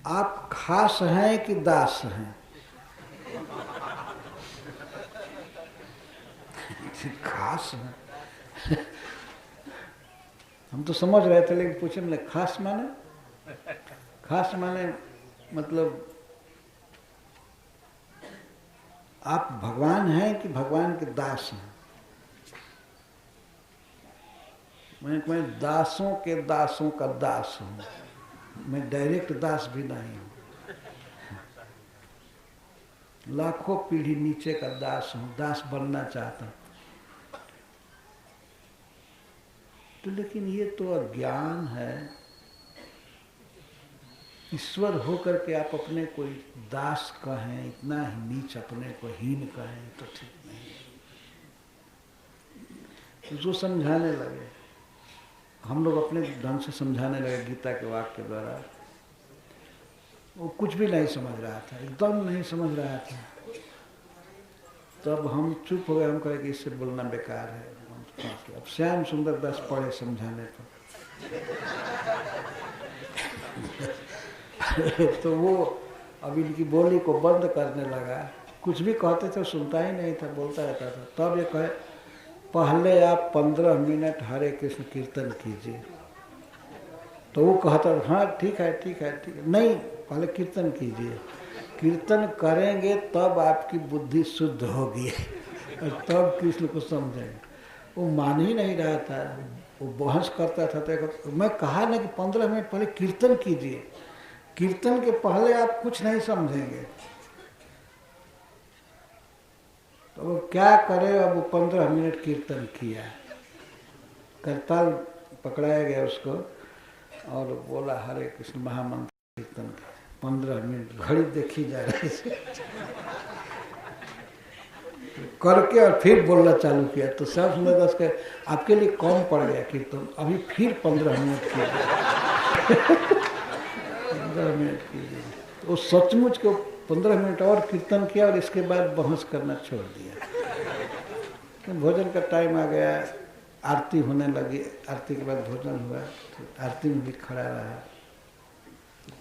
आप खास हैं कि दास हैं? खास हैं। हम तो समझ रहे थे, लेकिन पूछे मतलब खास माने? खास माने मतलब आप भगवान हैं कि भगवान के दास हैं? मैं दासों के दासों का दास हूं, मैं डायरेक्ट दास भी नहीं हूं। लाखों पीढ़ी नीचे का दास हूं, दास बनना चाहता हूं। तो लेकिन ये तो अज्ञान है। ईश्वर होकर के आप अपने कोई दास कहें, इतना ही नीच अपने को हीन कहें, तो ठीक नहीं। तो जो समझाने लगे, हम लोग अपने ढंग से समझाने लगे गीता के वाक्य के द्वारा, वो कुछ भी नहीं समझ रहा था, एकदम नहीं समझ रहा था। तब हम चुप हो गए, हम कहे कि इससे बोलना बेकार है। अब श्याम सुंदर दास पढ़े समझाने पर तो वो अब इनकी बोली को बंद करने लगा। कुछ भी कहते थे सुनता ही नहीं था, बोलता रहता था। तब ये कहे पहले आप 15 मिनट हरे कृष्ण कीर्तन कीजिए। तो वो कहता हाँ ठीक है ठीक है ठीक है। नहीं, पहले कीर्तन कीजिए, कीर्तन करेंगे तब आपकी बुद्धि शुद्ध होगी और तब कृष्ण को समझेंगे। वो मान ही नहीं रहा था, वो बहस करता था। तो मैं कहा ना कि 15 मिनट पहले कीर्तन कीजिए, कीर्तन के पहले आप कुछ नहीं समझेंगे। तो वो क्या करे, अब वो 15 मिनट कीर्तन किया, करताल पकड़ाया गया उसको और बोला हरे कृष्ण महामंत्र कीर्तन का। 15 मिनट घड़ी देखी जा रही थी करके और फिर बोलना चालू किया। तो सब सुंदर दास के आपके लिए कम पड़ गया कीर्तन, अभी फिर 15 मिनट कीजिए 15 मिनट कीजिए। तो वो सचमुच को 15 मिनट और कीर्तन किया और इसके बाद बहस करना छोड़ दिया। तो भोजन का टाइम आ गया, आरती होने लगी। आरती के बाद भोजन हुआ, तो आरती में भी खड़ा रहा।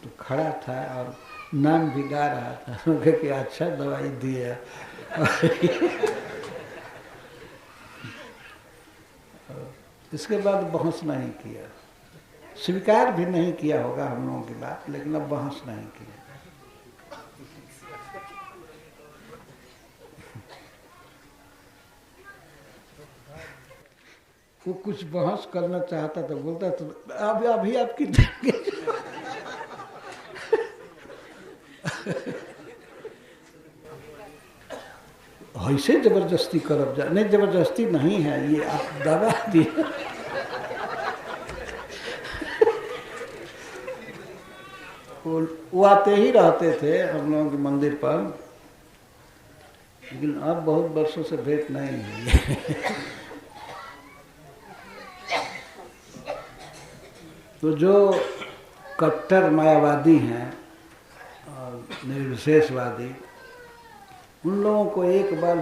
तो खड़ा था और नाम भी गा रहा था कि अच्छा दवाई दिया इसके बाद बहस नहीं किया, स्वीकार भी नहीं किया होगा हम लोगों की बात, लेकिन अब बहस नहीं किया। वो कुछ बहस करना चाहता था, बोलता तो अभी आपकी ऐसे जबरदस्ती करब जा नहीं, जबरदस्ती नहीं है, ये आप दबा दिए वो आते ही रहते थे हम लोगों के मंदिर पर, लेकिन अब बहुत वर्षों से भेंट नहीं हुई तो जो कट्टर मायावादी हैं और निर्विशेषवादी, उन लोगों को एक बार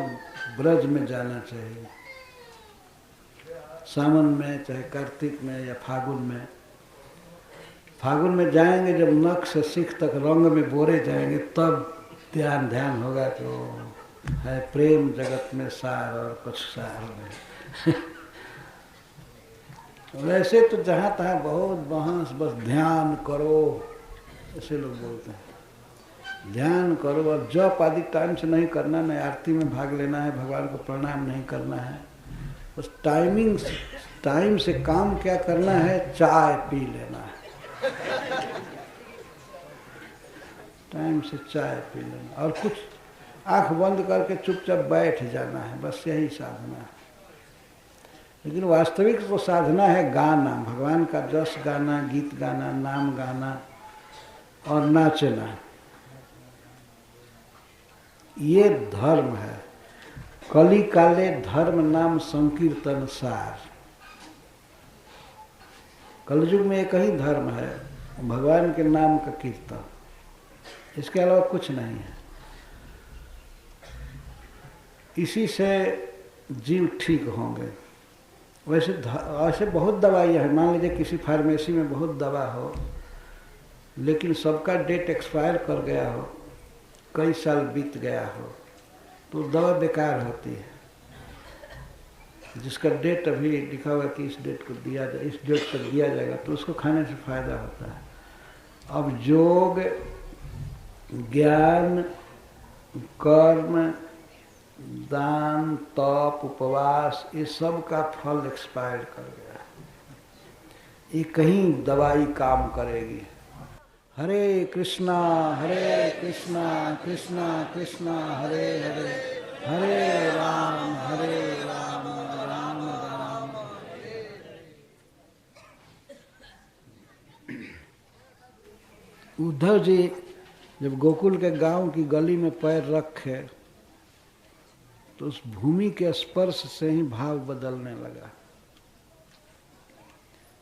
ब्रज में जाना चाहिए, सावन में, चाहे कार्तिक में या फागुन में। फागुन में जाएंगे जब नख से सिख तक रंग में बोरे जाएंगे, तब ध्यान होगा कि है प्रेम जगत में सार और कुछ सार में वैसे तो जहाँ तहाँ बहुत बहस, बस ध्यान करो, ऐसे लोग बोलते हैं ध्यान करो। और जप आदि टाइम से नहीं करना, न आरती में भाग लेना है, भगवान को प्रणाम नहीं करना है, बस टाइम से काम क्या करना है, चाय पी लेना है टाइम से चाय पी लेना और कुछ आंख बंद करके चुपचाप बैठ जाना है, बस यही साधना है। लेकिन वास्तविक तो साधना है गाना, भगवान का जस गाना, गीत गाना, नाम गाना और नाचना, ये धर्म है। कली काले धर्म नाम संकीर्तन सार। कलयुग में एक ही धर्म है, भगवान के नाम का कीर्तन, इसके अलावा कुछ नहीं है। इसी से जीव ठीक होंगे। वैसे बहुत दवाइयाँ हैं, मान लीजिए किसी फार्मेसी में बहुत दवा हो, लेकिन सबका डेट एक्सपायर कर गया हो, कई साल बीत गया हो, तो दवा बेकार होती है। जिसका डेट अभी लिखा हुआ कि इस डेट को दिया जाए, इस डेट तक दिया जाएगा, तो उसको खाने से फायदा होता है। अब योग, ज्ञान, कर्म, दान, तप, उपवास, ये सब का फल एक्सपायर कर गया। ये कहीं दवाई काम करेगी। हरे कृष्णा कृष्णा कृष्णा हरे हरे, हरे राम राम राम। उद्धव जी जब गोकुल के गांव की गली में पैर रखे तो उस भूमि के स्पर्श से ही भाव बदलने लगा।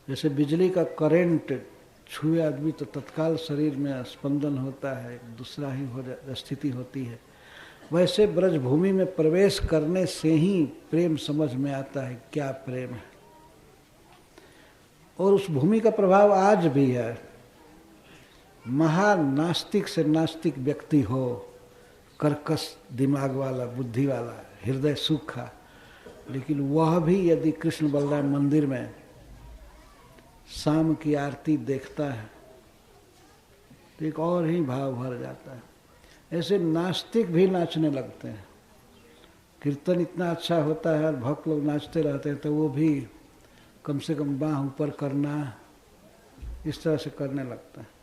जैसे बिजली का करंट छुए आदमी तो तत्काल शरीर में स्पंदन होता है, दूसरा ही स्थिति होती है, वैसे ब्रजभूमि में प्रवेश करने से ही प्रेम समझ में आता है क्या प्रेम है। और उस भूमि का प्रभाव आज भी है। महानास्तिक से नास्तिक व्यक्ति हो, कर्कश दिमाग वाला, बुद्धि वाला, हृदय सूखा, लेकिन वह भी यदि कृष्ण बलराम मंदिर में शाम की आरती देखता है तो एक और ही भाव भर जाता है। ऐसे नास्तिक भी नाचने लगते हैं। कीर्तन इतना अच्छा होता है और भक्त लोग नाचते रहते हैं तो वो भी कम से कम बाँह ऊपर करना, इस तरह से करने लगता है।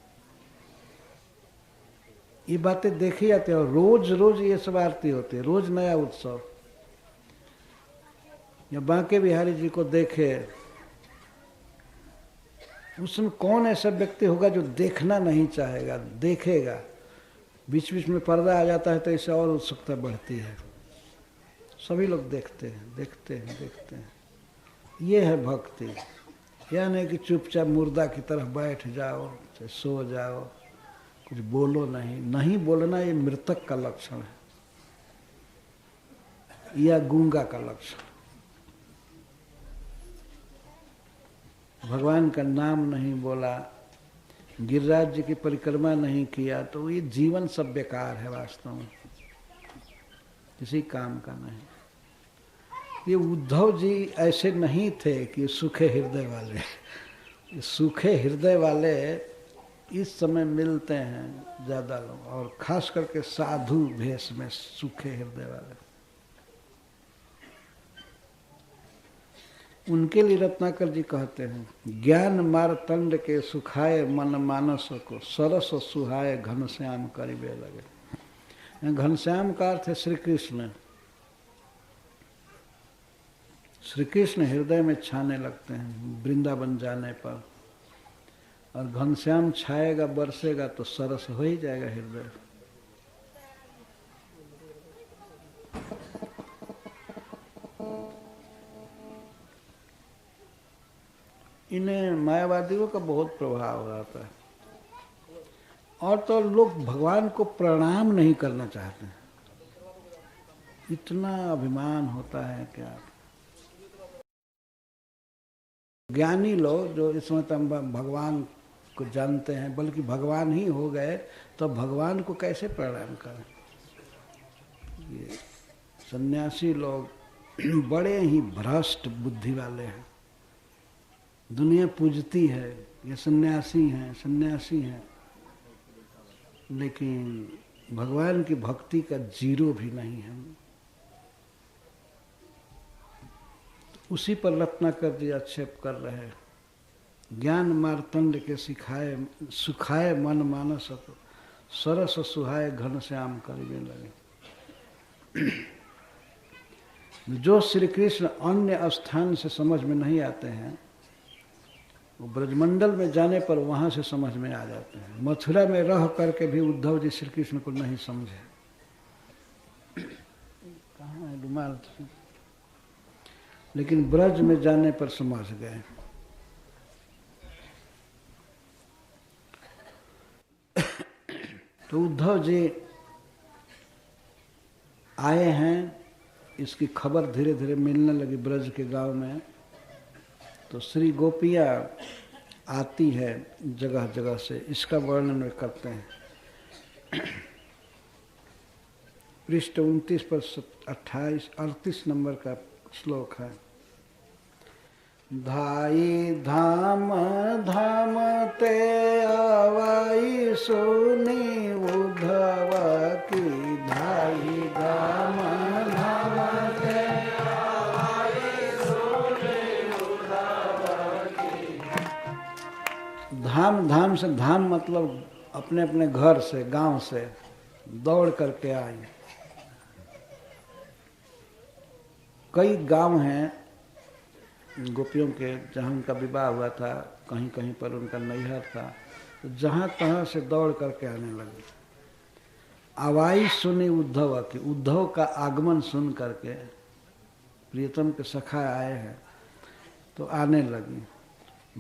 ये बातें देखी जाती है और रोज रोज ये सब आरती होती है, रोज नया उत्सव। या बांके बिहारी जी को देखे, उसमें कौन ऐसा व्यक्ति होगा जो देखना नहीं चाहेगा, देखेगा। बीच बीच में पर्दा आ जाता है तो इससे और उत्सुकता बढ़ती है। सभी लोग देखते हैं देखते हैं देखते हैं। ये है भक्ति। यह नहीं कि चुपचाप मुर्दा की तरह बैठ जाओ, चाहे सो जाओ, कुछ बोलो नहीं। नहीं बोलना ये मृतक का लक्षण है या गूंगा का लक्षण। भगवान का नाम नहीं बोला, गिरिराज जी की परिक्रमा नहीं किया तो ये जीवन सब बेकार है, वास्तव में किसी काम का नहीं। ये उद्धव जी ऐसे नहीं थे कि सूखे हृदय वाले। ये सूखे हृदय वाले इस समय मिलते हैं ज़्यादा लोग, और खास करके साधु भेष में सूखे हृदय वाले। उनके लिए रत्नाकर जी कहते हैं, ज्ञान मारतंड के सुखाए मन मानस को, सरस सुहाए घनश्याम करिबे लगे। घनश्याम का अर्थ है श्री कृष्ण। श्री कृष्ण हृदय में छाने लगते हैं वृंदावन जाने पर, और घनश्याम छाएगा बरसेगा तो सरस हो ही जाएगा हृदय। इन्हें मायावादियों का बहुत प्रभाव रहता है। और तो लोग भगवान को प्रणाम नहीं करना चाहते हैं, इतना अभिमान होता है क्या। ज्ञानी लोग जो इस समय भगवान को जानते हैं, बल्कि भगवान ही हो गए तो भगवान को कैसे प्रणाम करें। ये सन्यासी लोग बड़े ही भ्रष्ट बुद्धि वाले हैं। दुनिया पूजती है ये सन्यासी हैं, लेकिन भगवान की भक्ति का जीरो भी नहीं है। उसी पर रत्नाकर जी आक्षेप कर रहे हैं। ज्ञान मारतंड के सिखाए सुखाए मन मानस को, सरस सुहाए घनश्याम करिबे लगे। जो श्री कृष्ण अन्य स्थान से समझ में नहीं आते हैं, वो ब्रजमंडल में जाने पर वहाँ से समझ में आ जाते हैं। मथुरा में रह करके भी उद्धव जी श्री कृष्ण को नहीं समझे। कहाँ है रुमाल? लेकिन ब्रज में जाने पर समझ गए। तो उद्धव जी आए हैं, इसकी खबर धीरे धीरे मिलने लगी ब्रज के गांव में। तो श्री गोपियाँ आती है जगह जगह से, इसका वर्णन वे करते हैं। पृष्ठ 29 पर 38 नंबर का श्लोक है। धाई धाम धाम ते आवाई सुनी उद्धव की, धाई धाम धाम ते आवाई सुनी उद्धव की। धाम धाम से, धाम मतलब अपने अपने घर से, गांव से दौड़ करके आई। कई गांव हैं गोपियों के जहाँ उनका विवाह हुआ था, कहीं कहीं पर उनका नैहर था, तो जहाँ तहाँ से दौड़ करके आने लगी। आवाई सुनी उद्धव की, उद्धव का आगमन सुन करके, प्रियतम के सखा आए हैं तो आने लगी।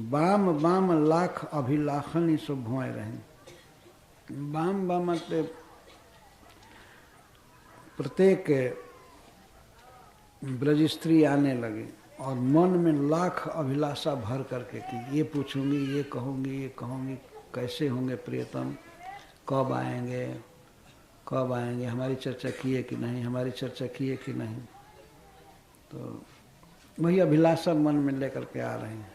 बाम बाम लाख अभिलाखनी सो भोए रही। बाम बाम मतलब प्रत्येक ब्रज स्त्री आने लगी और मन में लाख अभिलाषा भर करके कि ये पूछूंगी, ये कहूँगी, ये कहूँगी, कैसे होंगे प्रियतम, कब आएंगे, कब आएंगे, हमारी चर्चा किए कि नहीं, हमारी चर्चा किए कि नहीं। तो वही अभिलाषा मन में लेकर के आ रहे हैं।